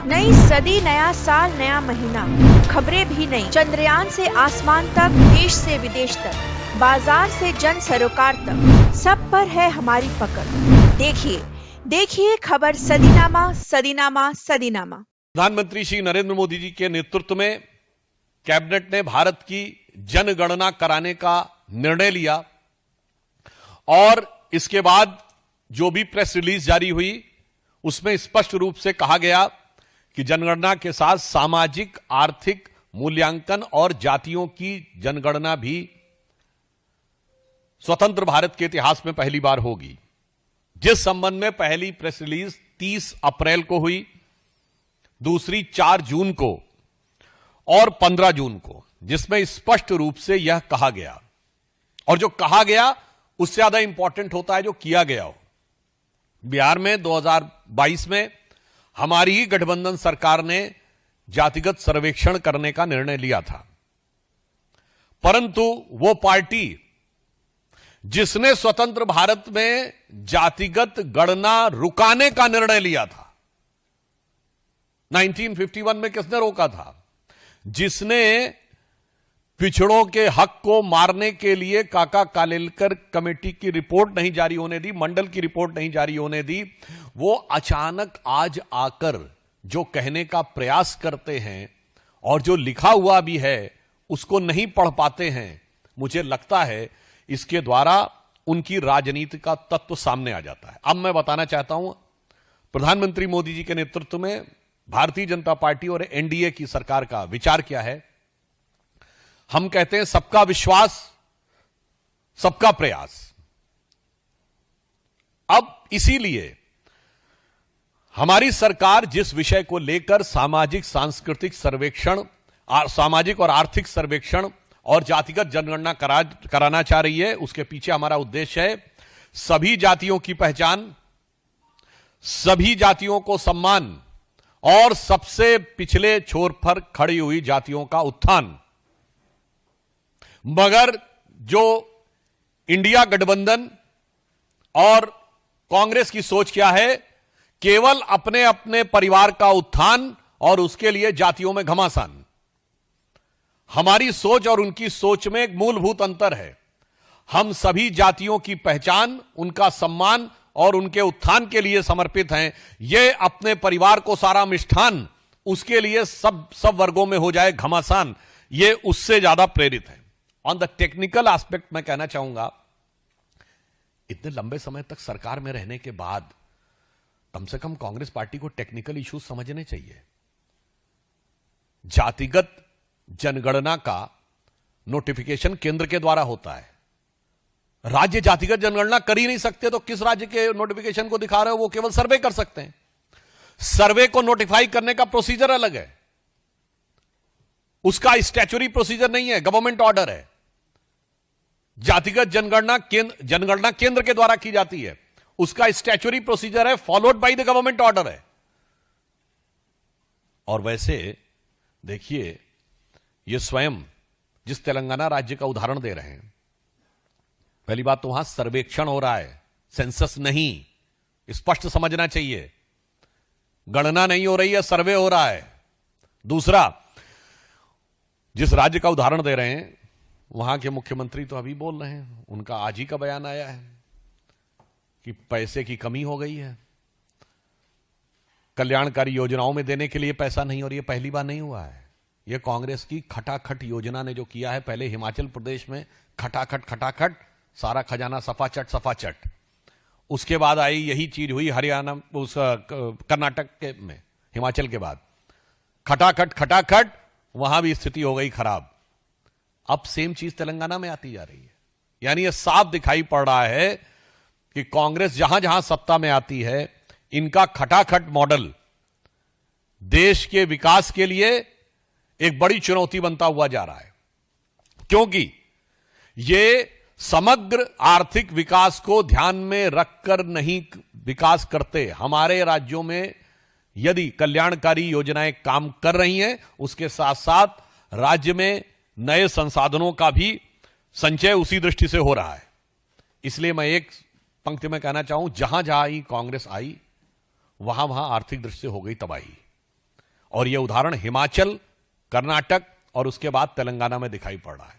नई सदी, नया साल, नया महीना, खबरें भी नई। चंद्रयान से आसमान तक, देश से विदेश तक, बाजार से जन सरोकार तक, सब पर है हमारी पकड़। देखिए देखिए खबर सदीनामा, सदीनामा, सदीनामा। प्रधानमंत्री श्री नरेंद्र मोदी जी के नेतृत्व में कैबिनेट ने भारत की जनगणना कराने का निर्णय लिया और इसके बाद जो भी प्रेस रिलीज जारी हुई उसमें स्पष्ट रूप से कहा गया कि जनगणना के साथ सामाजिक आर्थिक मूल्यांकन और जातियों की जनगणना भी स्वतंत्र भारत के इतिहास में पहली बार होगी। जिस संबंध में पहली प्रेस रिलीज 30 अप्रैल को हुई, दूसरी 4 जून को और 15 जून को, जिसमें स्पष्ट रूप से यह कहा गया, और जो कहा गया उससे ज्यादा इंपॉर्टेंट होता है जो किया गया हो। बिहार में 2022 में हमारी ही गठबंधन सरकार ने जातिगत सर्वेक्षण करने का निर्णय लिया था, परंतु वो पार्टी जिसने स्वतंत्र भारत में जातिगत गणना रुकाने का निर्णय लिया था, 1951 में किसने रोका था? जिसने पिछड़ों के हक को मारने के लिए काका कालेलकर कमेटी की रिपोर्ट नहीं जारी होने दी, मंडल की रिपोर्ट नहीं जारी होने दी, वो अचानक आज आकर जो कहने का प्रयास करते हैं और जो लिखा हुआ भी है उसको नहीं पढ़ पाते हैं। मुझे लगता है इसके द्वारा उनकी राजनीति का तत्व सामने आ जाता है। अब मैं बताना चाहता हूं, प्रधानमंत्री मोदी जी के नेतृत्व में भारतीय जनता पार्टी और एनडीए की सरकार का विचार क्या है। हम कहते हैं सबका विश्वास, सबका प्रयास। अब इसीलिए हमारी सरकार जिस विषय को लेकर सामाजिक सांस्कृतिक सर्वेक्षण, सामाजिक और आर्थिक सर्वेक्षण और जातिगत जनगणना कराना चाह रही है, उसके पीछे हमारा उद्देश्य है सभी जातियों की पहचान, सभी जातियों को सम्मान और सबसे पिछले छोर पर खड़ी हुई जातियों का उत्थान। मगर जो इंडिया गठबंधन और कांग्रेस की सोच क्या है? केवल अपने अपने परिवार का उत्थान और उसके लिए जातियों में घमासान। हमारी सोच और उनकी सोच में एक मूलभूत अंतर है। हम सभी जातियों की पहचान, उनका सम्मान और उनके उत्थान के लिए समर्पित हैं। ये अपने परिवार को सारा मिष्ठान, उसके लिए सब वर्गों में हो जाए घमासान, ये उससे ज्यादा प्रेरित है। ऑन द टेक्निकल एस्पेक्ट मैं कहना चाहूंगा, इतने लंबे समय तक सरकार में रहने के बाद कम से कम कांग्रेस पार्टी को टेक्निकल इश्यूज समझने चाहिए। जातिगत जनगणना का नोटिफिकेशन केंद्र के द्वारा होता है। राज्य जातिगत जनगणना कर ही नहीं सकते, तो किस राज्य के नोटिफिकेशन को दिखा रहे हो? वो केवल सर्वे कर सकते हैं। सर्वे को नोटिफाई करने का प्रोसीजर अलग है, उसका स्टैच्यूटरी प्रोसीजर नहीं है, गवर्नमेंट ऑर्डर है। जातिगत जनगणना केंद्र के द्वारा की जाती है, उसका स्टैच्यूटरी प्रोसीजर है, followed by the government order है। और वैसे देखिए, ये स्वयं जिस तेलंगाना राज्य का उदाहरण दे रहे हैं, पहली बात तो वहां सर्वेक्षण हो रहा है, सेंसस नहीं, स्पष्ट समझना चाहिए। गणना नहीं हो रही है, सर्वे हो रहा है। दूसरा, जिस राज्य का उदाहरण दे रहे हैं वहां के मुख्यमंत्री तो अभी बोल रहे हैं, उनका आज ही का बयान आया है कि पैसे की कमी हो गई है, कल्याणकारी योजनाओं में देने के लिए पैसा नहीं। और यह पहली बार नहीं हुआ है, यह कांग्रेस की खटाखट योजना ने जो किया है। पहले हिमाचल प्रदेश में खटाखट सारा खजाना सफाचट, उसके बाद आई यही चीज हुई हरियाणा, उस कर्नाटक के में, हिमाचल के बाद खटाखट, वहां भी स्थिति हो गई खराब। अब सेम चीज तेलंगाना में आती जा रही है। यानी यह साफ दिखाई पड़ रहा है कि कांग्रेस जहां जहां सत्ता में आती है, इनका खटाखट मॉडल देश के विकास के लिए एक बड़ी चुनौती बनता हुआ जा रहा है, क्योंकि यह समग्र आर्थिक विकास को ध्यान में रखकर नहीं विकास करते। हमारे राज्यों में यदि कल्याणकारी योजनाएं काम कर रही हैं, उसके साथ साथ राज्य में नए संसाधनों का भी संचय उसी दृष्टि से हो रहा है। इसलिए मैं एक पंक्ति में कहना चाहूं, जहां जहां ही कांग्रेस आई वहां वहां आर्थिक दृष्टि से हो गई तबाही। और यह उदाहरण हिमाचल, कर्नाटक और उसके बाद तेलंगाना में दिखाई पड़ रहा है।